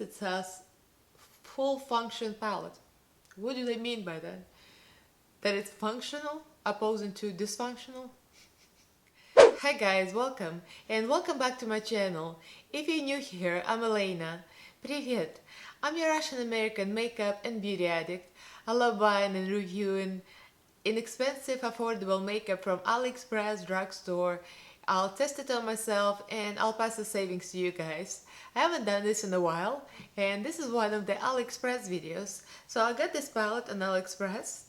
It says full function palette. What do they mean by that? That it's functional opposing to dysfunctional? Hi guys, welcome and welcome back to my channel. If you're new here, I'm Elaina. Привет! I'm your Russian American makeup and beauty addict. I love buying and reviewing inexpensive, affordable makeup from Aliexpress drugstore. I'll test it on myself and I'll pass the savings to you guys. I haven't done this in a while and this is one of the Aliexpress videos. So I got this palette on Aliexpress.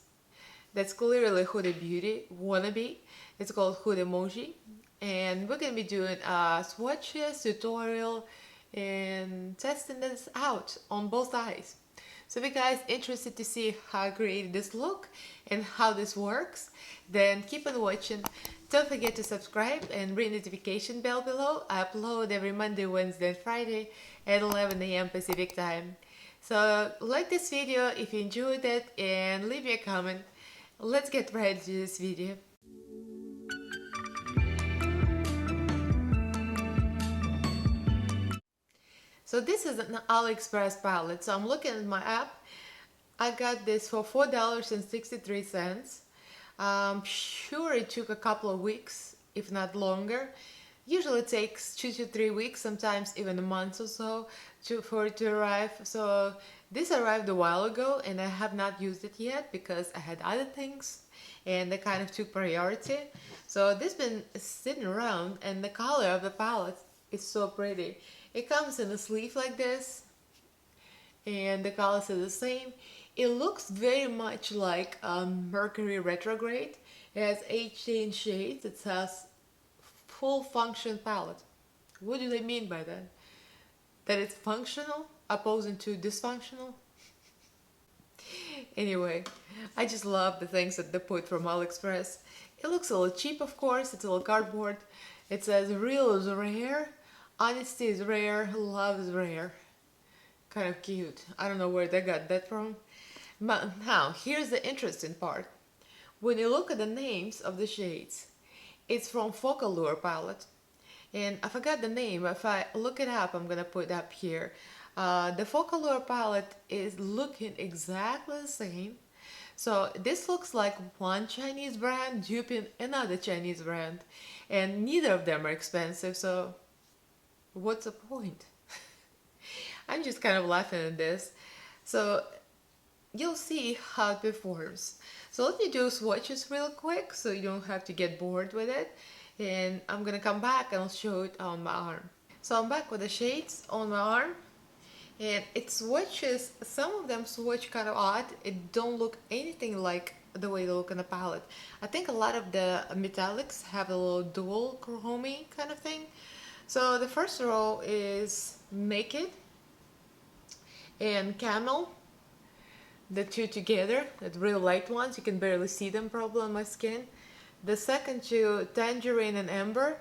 That's clearly Huda Beauty wannabe. It's called Hudamoji. And we're going to be doing a swatches tutorial and testing this out on both eyes. So if you guys interested to see how I created this look and how this works, then keep on watching. Don't forget to subscribe and ring the notification bell below. I upload every Monday, Wednesday and Friday at 11 AM Pacific time. So like this video if you enjoyed it and leave me a comment. Let's get right into this video. So this is an AliExpress palette. So I'm looking at my app. I got this for $4.63. I'm sure it took a couple of weeks, if not longer. Usually it takes 2 to 3 weeks, sometimes even a month or so for it to arrive. So this arrived a while ago and I have not used it yet because I had other things and they kind of took priority. So this has been sitting around and the color of the palette is so pretty. It comes in a sleeve like this and the colors are the same. It looks very much like Mercury retrograde. It has 18 shades. It says full function palette. What do they mean by that? That it's functional opposing to dysfunctional? Anyway, I just love the things that they put from AliExpress. It looks a little cheap, of course. It's a little cardboard. It says real is rare, honesty is rare, love is rare. Kind of cute. I don't know where they got that from. But now, here's the interesting part. When you look at the names of the shades, it's from Focallure palette. And I forgot the name. If I look it up, I'm gonna put it up here. The Focallure palette is looking exactly the same. So this looks like one Chinese brand duping another Chinese brand. And neither of them are expensive, so what's the point? I'm just kind of laughing at this. So you'll see how it performs. So let me do swatches real quick so you don't have to get bored with it. And I'm gonna come back and I'll show it on my arm. So I'm back with the shades on my arm. And it swatches, some of them swatch kind of odd. It don't look anything like the way they look on the palette. I think a lot of the metallics have a little dual chromey kind of thing. So the first row is Make It and Camel. The two together, the real light ones, you can barely see them probably on my skin. The second two, Tangerine and Amber,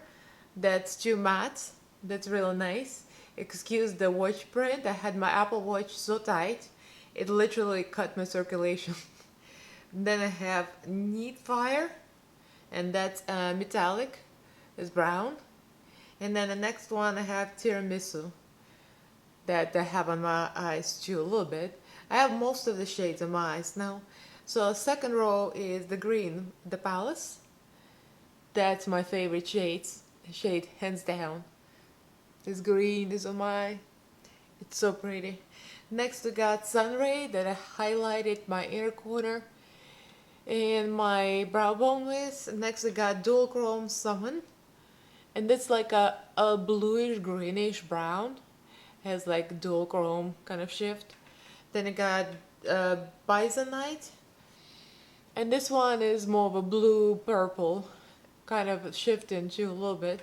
that's two mattes, that's really nice. Excuse the watch print, I had my Apple Watch so tight, it literally cut my circulation. Then I have Need Fire, and that's metallic, it's brown. And then the next one I have Tiramisu, that I have on my eyes too a little bit. I have most of the shades on my eyes now. So second row is the green, the Palace. That's my favorite shade, hands down. This green is on my eye. It's so pretty. Next we got Sunray that I highlighted my inner corner and my brow bone with. Next we got Dual Chrome Summon. And that's like a bluish greenish brown. Has like dual chrome kind of shift. Then I got Bisonite. And this one is more of a blue purple kind of shifting too a little bit.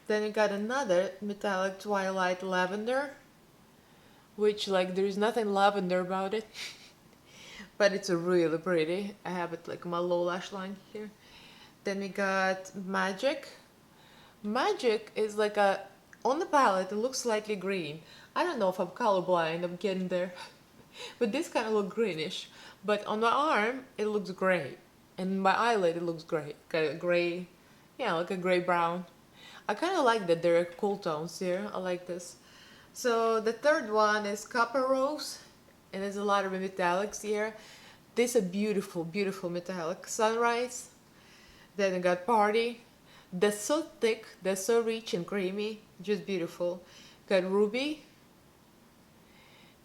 Then you got another metallic Twilight Lavender, which like there's nothing lavender about it. But it's really pretty. I have it like my low lash line here. Then we got Magic. Magic is like a, on the palette it looks slightly green. I don't know if I'm colorblind, I'm getting there. But this kind of look greenish. But on my arm it looks gray. And my eyelid it looks gray. Kind of gray, yeah, like a gray brown. I kind of like that there are cool tones here. I like this. So the third one is Copper Rose, and there's a lot of metallics here. This is a beautiful, beautiful metallic. Sunrise. Then I got Party. That's so thick, that's so rich and creamy, just beautiful. Got Ruby.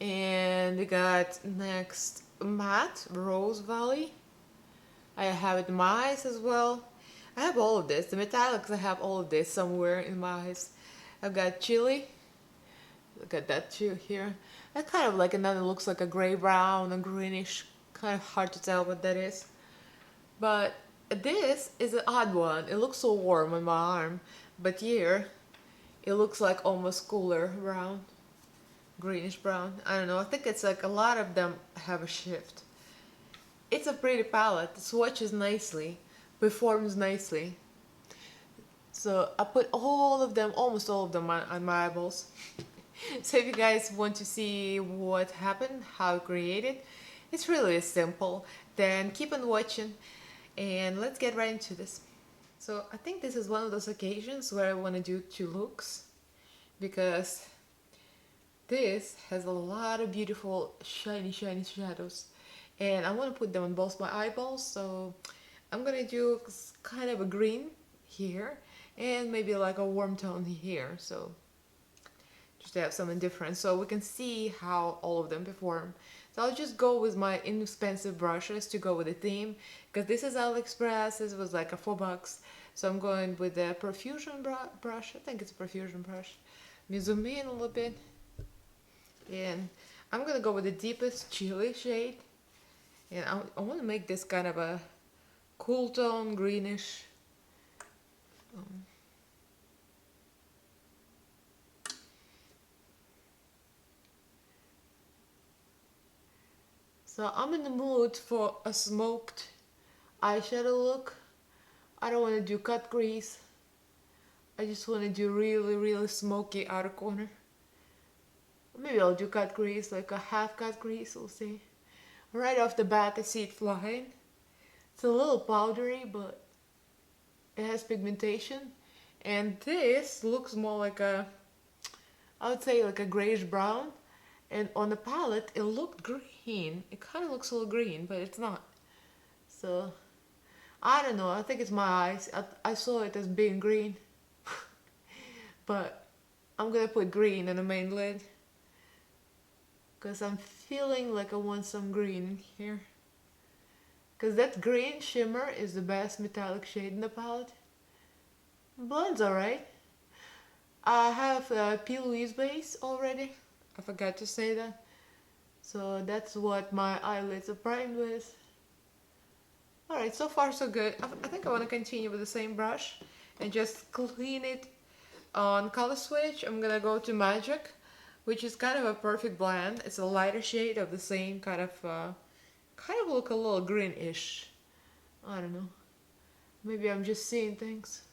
And we got next Matte Rose Valley. I have it in my eyes as well. I have all of this. The metallics, I have all of this somewhere in my eyes. I've got Chili. Look at that too here. That kind of like another looks like a gray brown and greenish. Kind of hard to tell what that is. But this is an odd one. It looks so warm on my arm. But here, it looks like almost cooler brown. Greenish brown. I don't know. I think it's like a lot of them have a shift. It's a pretty palette. It swatches nicely. Performs nicely. So I put all of them, almost all of them on my eyeballs. So if you guys want to see what happened, how I created, it's really simple. Then keep on watching and let's get right into this. So I think this is one of those occasions where I want to do two looks because this has a lot of beautiful shiny shadows and I want to put them on both my eyeballs. So I'm gonna do kind of a green here and maybe like a warm tone here, so just to have something different so we can see how all of them perform. So I'll just go with my inexpensive brushes to go with the theme because this is Aliexpress. This was like a $4, so I'm going with the Profusion brush. I think it's a Profusion brush. Let me zoom in a little bit and I'm gonna go with the deepest Chili shade and I want to make this kind of a cool tone, greenish. So I'm in the mood for a smoked eyeshadow look. I don't want to do cut crease. I just want to do really smoky outer corner. Maybe I'll do cut crease, like a half cut crease, we'll see. Right off the bat I see it flying. It's a little powdery, but it has pigmentation. And this looks more like a, I would say like a grayish brown. And on the palette, it looked green. It kind of looks a little green, but it's not. So, I don't know. I think it's my eyes. I saw it as being green. But I'm gonna put green on the main lid. Because I'm feeling like I want some green in here. Because that green shimmer is the best metallic shade in the palette. Blends alright. I have a P. Louise base already. I forgot to say that. So that's what my eyelids are primed with. Alright, so far so good. I think I want to continue with the same brush and just clean it on color switch. I'm gonna go to Magic, which is kind of a perfect blend. It's a lighter shade of the same kind of look a little greenish. I don't know. Maybe I'm just seeing things.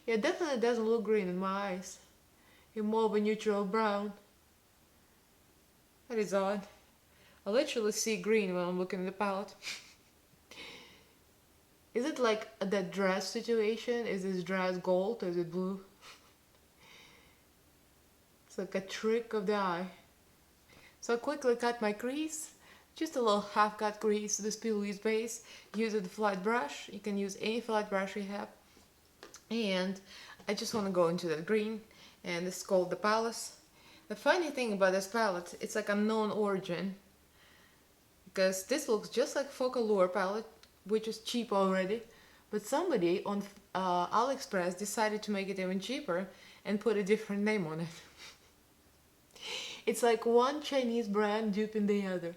Yeah, it definitely doesn't look green in my eyes. It's more of a neutral brown. That is odd. I literally see green when I'm looking at the palette. Is it like that dress situation? Is this dress gold or is it blue? It's like a trick of the eye. So I quickly cut my crease. Just a little half cut crease, this P. Louise base. Use a flat brush. You can use any flat brush you have. And I just want to go into that green. And this is called the Palace. The funny thing about this palette, it's like unknown origin. Because this looks just like Focallure palette, which is cheap already. But somebody on AliExpress decided to make it even cheaper and put a different name on it. It's like one Chinese brand duping the other.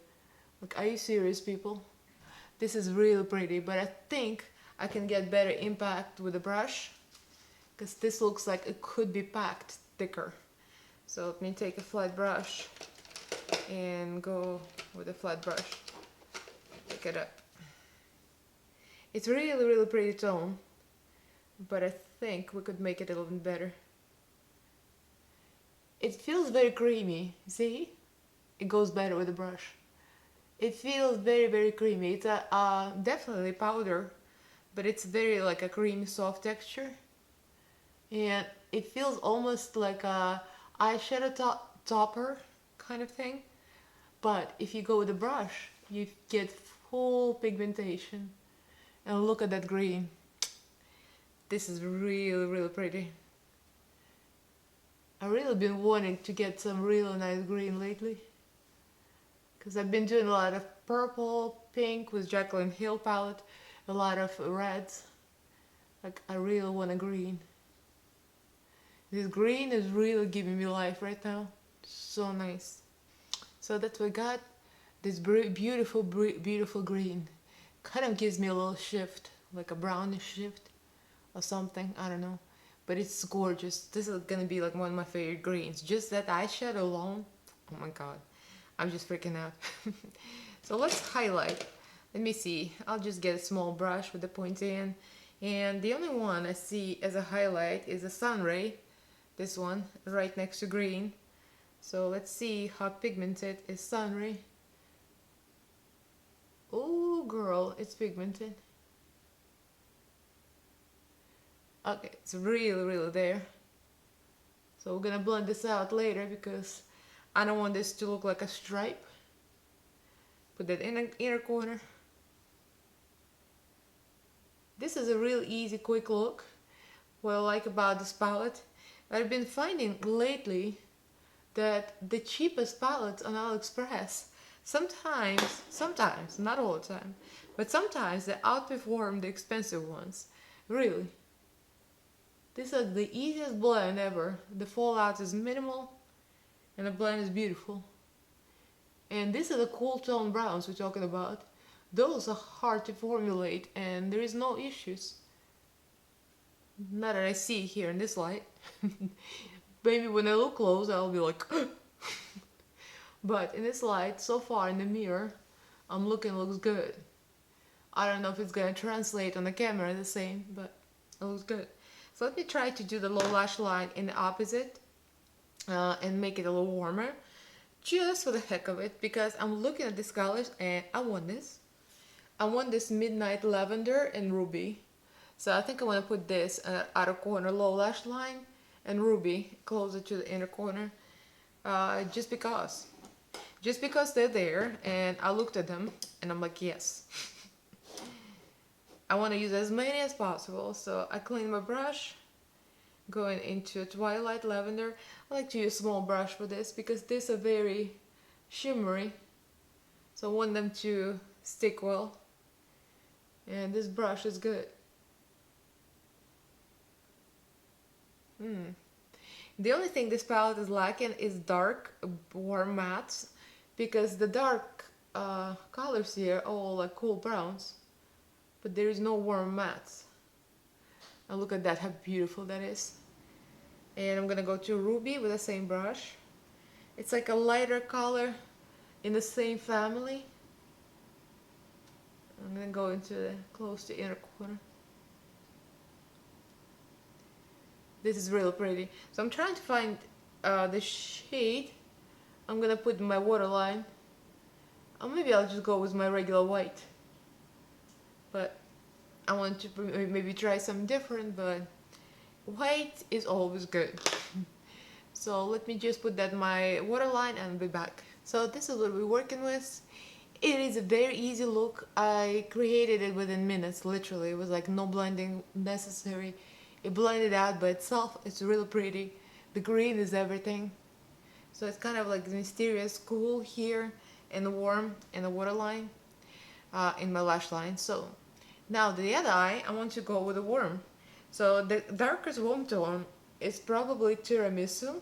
Like, are you serious, people? This is really pretty, but I think I can get better impact with the brush. Because this looks like it could be packed thicker. So let me take a flat brush and go with a flat brush. Pick it up. It's really pretty tone, but I think we could make it a little bit better. It feels very creamy, see? It goes better with the brush. It feels very creamy. It's a definitely powder, but it's very like a creamy soft texture. And it feels almost like a eyeshadow topper kind of thing. But if you go with a brush, you get full pigmentation. And look at that green. This is really, really pretty. I've really been wanting to get some really nice green lately. Because I've been doing a lot of purple, pink with Jaclyn Hill palette, a lot of reds. Like, I really want a green. This green is really giving me life right now. So nice. So that's what I got. This beautiful, beautiful green. Kind of gives me a little shift, like a brownish shift or something, I don't know. But it's gorgeous. This is gonna be like one of my favorite greens. Just that eyeshadow alone, oh my god. I'm just freaking out. So let's highlight. Let me see. I'll just get a small brush with the pointy end. And the only one I see as a highlight is a sun ray. This one, right next to green. So let's see how pigmented is sun ray. Oh girl, it's pigmented. Okay, it's really, really there. So we're gonna blend this out later because I don't want this to look like a stripe. Put that in the inner corner. This is a real easy, quick look. What I like about this palette, I've been finding lately that the cheapest palettes on Aliexpress sometimes, not all the time, but sometimes they outperform the expensive ones. Really. This is the easiest blend ever. The fallout is minimal and the blend is beautiful. And this is the cool tone browns we're talking about. Those are hard to formulate and there is no issues. Not that I see here in this light. Maybe when I look close I'll be like but in this light, so far in the mirror, I'm looking, looks good. I don't know if it's gonna translate on the camera the same, but it looks good. So let me try to do the low lash line in the opposite and make it a little warmer. Just for the heck of it, because I'm looking at these colors and I want this. I want this midnight lavender and ruby. So I think I want to put this outer corner low lash line and ruby closer to the inner corner. Just because they're there and I looked at them and I'm like, yes. I want to use as many as possible. So I clean my brush, going into a twilight lavender. I like to use a small brush for this because these are very shimmery. So I want them to stick well. And this brush is good. The only thing this palette is lacking is dark, warm mattes, because the dark colors here are all like cool browns, but there is no warm mattes. And look at that, how beautiful that is. And I'm gonna go to ruby with the same brush. It's like a lighter color in the same family. I'm gonna go into the close to inner corner. This is really pretty. So I'm trying to find the shade I'm gonna put in my waterline. Or maybe I'll just go with my regular white. But I want to maybe try something different, but white is always good. So let me just put that in my waterline and I'll be back. So this is what we're working with. It is a very easy look. I created it within minutes, literally. It was like no blending necessary. It blended out by itself. It's really pretty. The green is everything. So it's kind of like mysterious, cool here and warm in the waterline, in my lash line. So now the other eye, I want to go with a warm. So the darkest warm tone is probably tiramisu.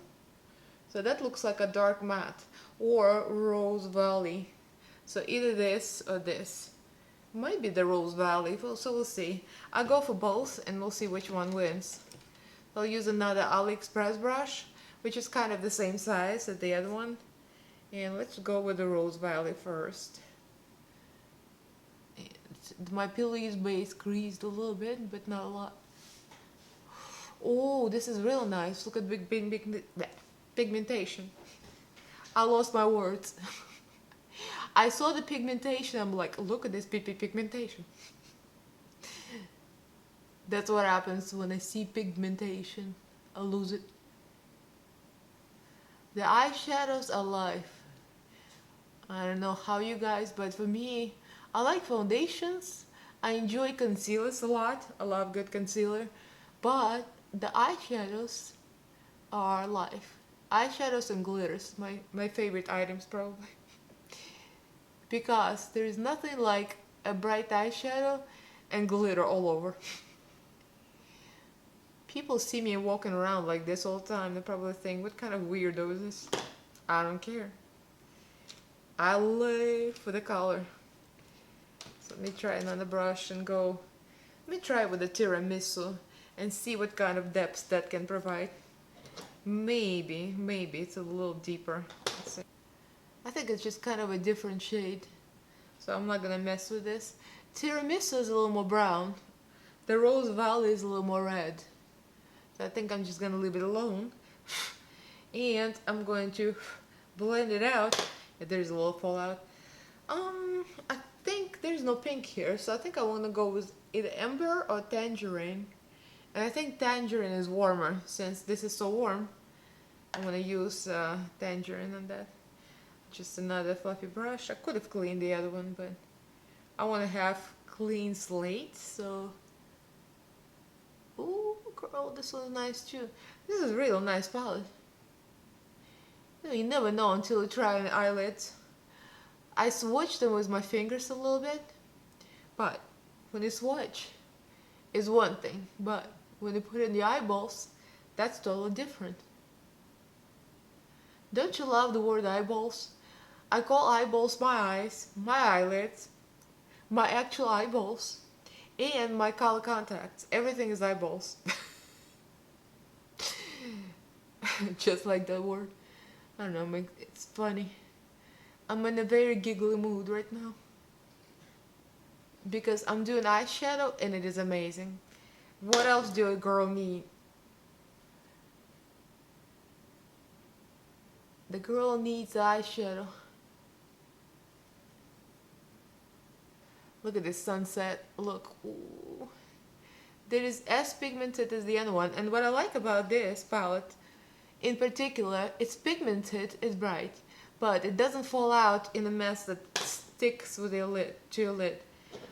So that looks like a dark matte or Rose Valley. So either this or this. Might be the Rose Valley, so we'll see. I'll go for both and we'll see which one wins. I'll use another Aliexpress brush, which is kind of the same size as the other one. And let's go with the Rose Valley first. And my Pilates base creased a little bit, but not a lot. Oh, this is real nice. Look at big pigmentation. I lost my words. I saw the pigmentation, I'm like, look at this pigmentation. That's what happens when I see pigmentation. I lose it. The eyeshadows are life. I don't know how you guys, but for me, I like foundations. I enjoy concealers a lot. I love good concealer. But the eyeshadows are life. Eyeshadows and glitters, my favorite items probably. Because there is nothing like a bright eyeshadow and glitter all over. People see me walking around like this all the time. They probably think, what kind of weirdo is this? I don't care. I live for the color. So let me try another brush and go. Let me try with the tiramisu and see what kind of depth that can provide. Maybe it's a little deeper. Let's see. I think it's just kind of a different shade. So I'm not gonna mess with this. Tiramisu is a little more brown. The Rose Valley is a little more red. So I think I'm just gonna leave it alone. And I'm going to blend it out. There's a little fallout. I think there's no pink here, so I think I want to go with either Amber or Tangerine. And I think Tangerine is warmer, since this is so warm. I'm gonna use Tangerine on that. Just another fluffy brush. I could have cleaned the other one, but I want to have clean slate, so... Ooh, girl, this one's nice too. This is a real nice palette. You never know until you try an eyelids. I swatched them with my fingers a little bit, but when you swatch, is one thing, but when you put in the eyeballs, that's totally different. Don't you love the word eyeballs? I call eyeballs my eyes, my eyelids, my actual eyeballs, and my color contacts. Everything is eyeballs. Just like that word. I don't know, it's funny. I'm in a very giggly mood right now. Because I'm doing eyeshadow and it is amazing. What else do a girl need? The girl needs eyeshadow. Look at this sunset. Look. Ooh. There is as pigmented as the other one. And what I like about this palette, in particular, it's pigmented, it's bright, but it doesn't fall out in a mess that sticks with your lid, to your lid.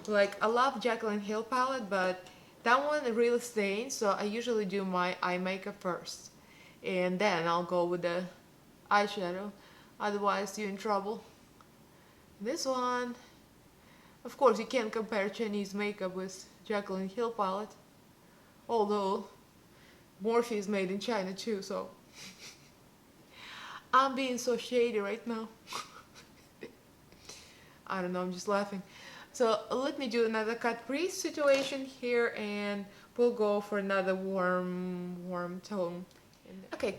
Like, I love Jaclyn Hill palette, but that one really stains, so I usually do my eye makeup first. And then I'll go with the eyeshadow, otherwise you're in trouble. This one, of course, you can't compare Chinese makeup with Jaclyn Hill palette, although Morphe is made in China too, so I'm being so shady right now. I don't know, I'm just laughing. So let me do another cut crease situation here, and we'll go for another warm tone. Okay,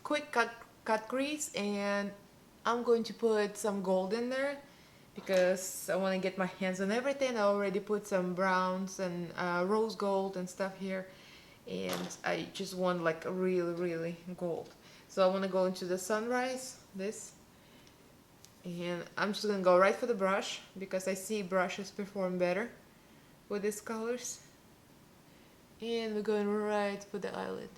quick cut crease, and I'm going to put some gold in there because I want to get my hands on everything. I already put some browns and rose gold and stuff here, and I just want like a really gold. So I want to go into the sunrise, this, and I'm just gonna go right for the brush because I see brushes perform better with these colors. And we're going right for the eyelid.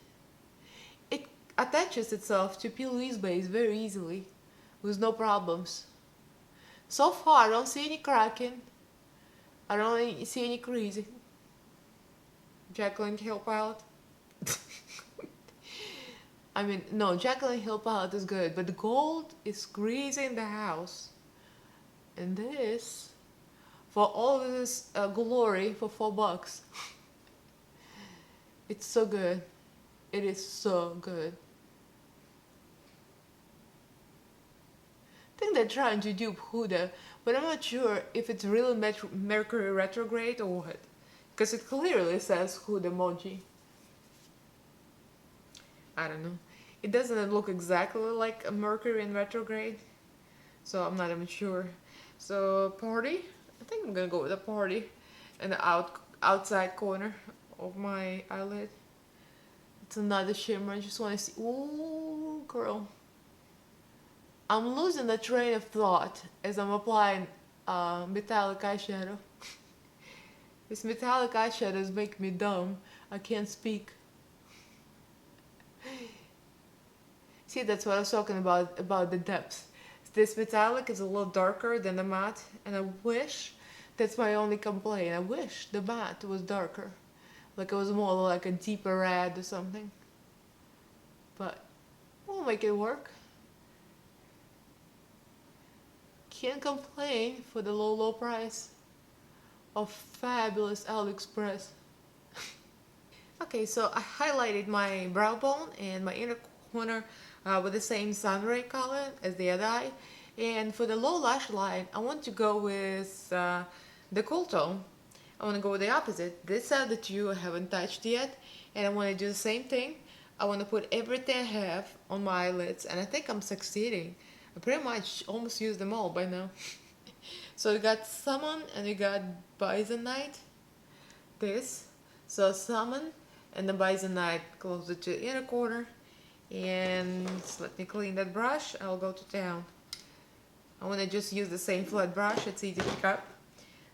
It attaches itself to P. Louise base very easily with no problems. So far I don't see any cracking, I don't see any creasing. Jaclyn Hill palette. I mean, no, Jaclyn Hill palette is good, but the gold is greasing the house. And this, for all this glory for $4. It's so good. It is so good. I think they're trying to dupe Huda, but I'm not sure if it's really Mercury retrograde or what. Because it clearly says Hudamoji. I don't know. It doesn't look exactly like a Mercury in retrograde, so I'm not even sure. So Party, I think I'm gonna go with a Party in the outside corner of my eyelid. It's another shimmer. I just want to see. Ooh, girl. I'm losing the train of thought as I'm applying metallic eyeshadow. This metallic eyeshadow is making me dumb. I can't speak. See, that's what I was talking about the depth. This metallic is a little darker than the matte, and I wish, that's my only complaint, I wish the matte was darker. Like it was more like a deeper red or something. But we'll make it work. Can't complain for the low price of fabulous Aliexpress. Okay, so I highlighted my brow bone and my inner corner with the same sunray color as the other eye. And for the low lash line, I want to go with the cool tone. I want to go with the opposite. This side that you haven't touched yet, and I want to do the same thing. I want to put everything I have on my eyelids, and I think I'm succeeding. I pretty much almost used them all by now. So we got Summon and we got Bisonite. This. So Summon and the Bisonite closer to the inner corner. And let me clean that brush. I'll go to town. I want to just use the same flat brush. It's easy to pick up.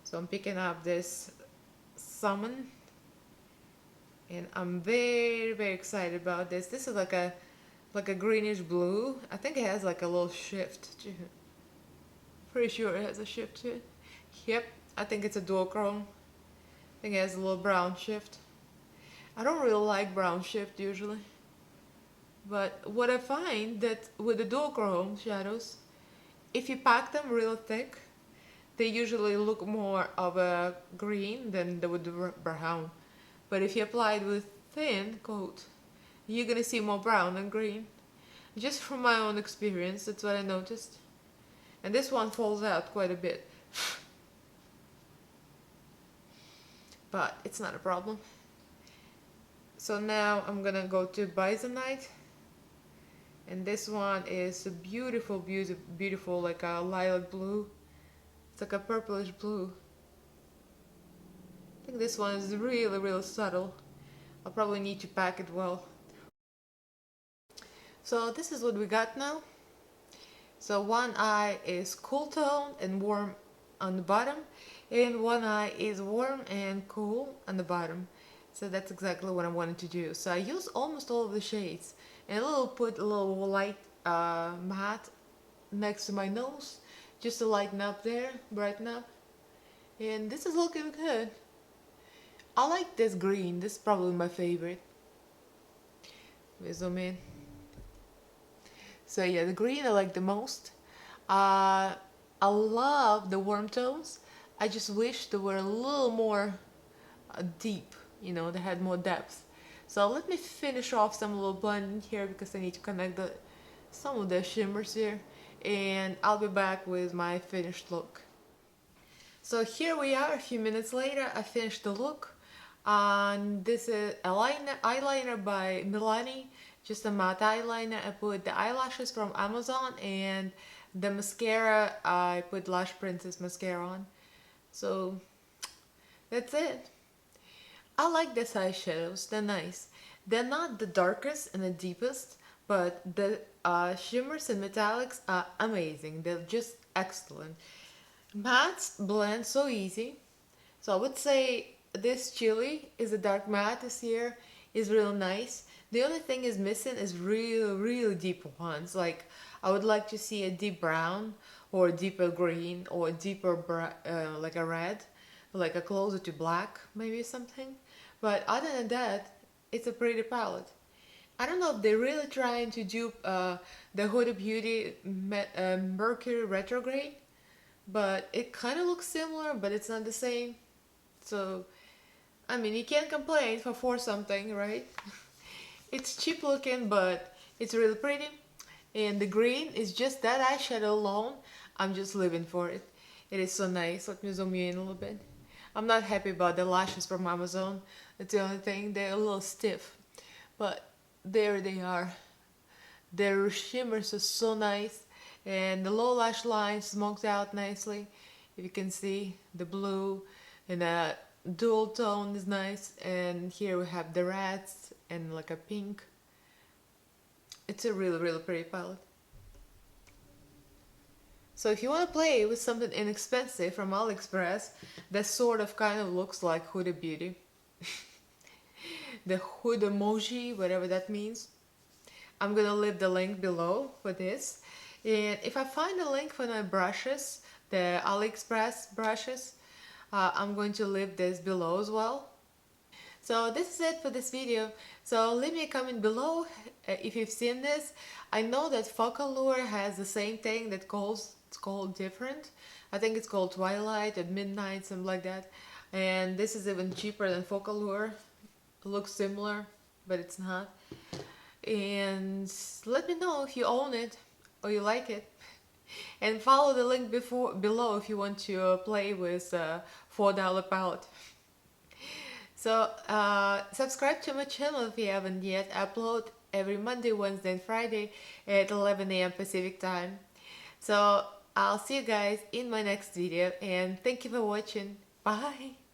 So I'm picking up this Summon. And I'm very excited about this. This is like a greenish blue. I think it has like a little shift to it. Pretty sure it has a shift to it. Yep, I think it's a dual chrome. I think it has a little brown shift. I don't really like brown shift usually. But what I find that with the dual chrome shadows, if you pack them real thick, they usually look more of a green than they would brown. But if you apply it with thin coat, you're gonna see more brown than green. Just from my own experience, that's what I noticed. And this one falls out quite a bit. But it's not a problem. So now I'm gonna go to Bisonite. And this one is a beautiful like a lilac blue. It's like a purplish blue. I think this one is really subtle. I'll probably need to pack it well. So this is what we got now. So one eye is cool tone and warm on the bottom, and one eye is warm and cool on the bottom. So that's exactly what I wanted to do. So I use almost all of the shades, and put a little light matte next to my nose, just to lighten up there, brighten up. And this is looking good. I like this green. This is probably my favorite. Let me zoom in. So yeah, the green I like the most. I love the warm tones. I just wish they were a little more deep, you know, they had more depth. So let me finish off some little blending here because I need to connect some of the shimmers here, and I'll be back with my finished look. So here we are, a few minutes later. I finished the look. This is eyeliner by Milani, just a matte eyeliner. I put the eyelashes from Amazon, and the mascara, I put Lash Princess mascara on. So that's it. I like these eyeshadows, they're nice. They're not the darkest and the deepest, but the shimmers and metallics are amazing. They're just excellent. Mattes blend so easy. So I would say this chili is a dark matte this year, is real nice. The only thing is missing is really deep ones. Like I would like to see a deep brown or a deeper green or a deeper like a red, like a closer to black, maybe something. But other than that, it's a pretty palette. I don't know if they're really trying to dupe the Huda Beauty Mercury Retrograde, but it kind of looks similar, but it's not the same. So, I mean, you can't complain for something, right? It's cheap looking, but it's really pretty. And the green is just that eyeshadow alone. I'm just living for it. It is so nice. Let me zoom you in a little bit. I'm not happy about the lashes from Amazon. That's the only thing. They're a little stiff. But there they are. Their shimmers are so nice. And the low lash line smoked out nicely. If you can see, the blue and the dual tone is nice. And here we have the reds and like a pink. It's a really pretty palette. So if you want to play with something inexpensive from Aliexpress that sort of kind of looks like Huda Beauty, the Hudamoji, whatever that means, I'm gonna leave the link below for this. And if I find a link for my brushes, the AliExpress brushes, I'm going to leave this below as well. So this is it for this video. So leave me a comment below if you've seen this. I know that Focal Lure has the same thing that it's called different. I think it's called Twilight at Midnight, something like that. And this is even cheaper than Focal Lure. It looks similar, but it's not. And let me know if you own it or you like it. And follow the link below if you want to play with $4 palette. So subscribe to my channel if you haven't yet. I upload every Monday, Wednesday and Friday at 11 AM Pacific time. So I'll see you guys in my next video and thank you for watching. Bye!